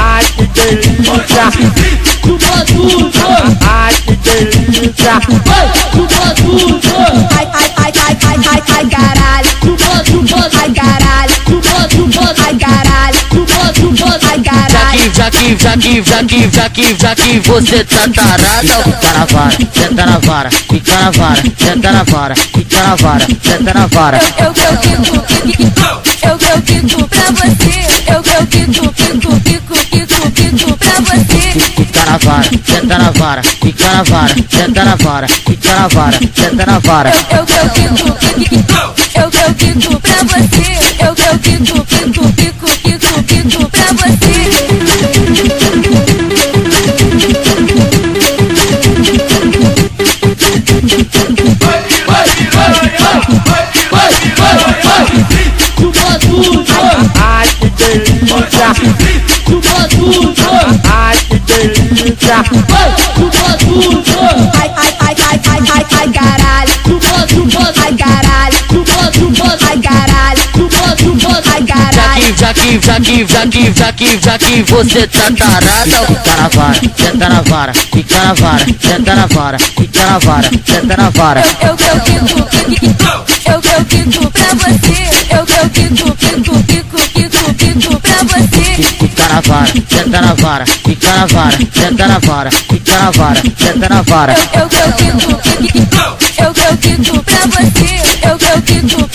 Ai que delícia, ai que delícia, Ai, ai, ai, ai, ai, ai, ai, caralho. Ai, caralho. Ai, caralho. Ai, caralho. Já que você tá tarada, fica na vara, senta na vara, fica na vara, senta na vara, fica na vara, senta na vara. Eu fico pra você. Eu fico pra você. Fica na vara, senta na vara, fica na vara, senta na vara, fica na vara, senta na vara. Eu fico pra você. Eu fico pra você. ai que delícia, ai que delícia, Ai, ai, ai, ai, ai, ai, ai, caralho. Ai, caralho. Ai, caralho. Ai, caralho. Já que você tá tarada, fica na vara, senta na vara, fica na vara, senta na vara, fica na vara, senta na vara. Eu fico pra você. Eu fico pra você. Fica na vara, senta na vara, fica na vara, senta na vara, fica na vara, senta na vara. Eu fico pra você. Eu fico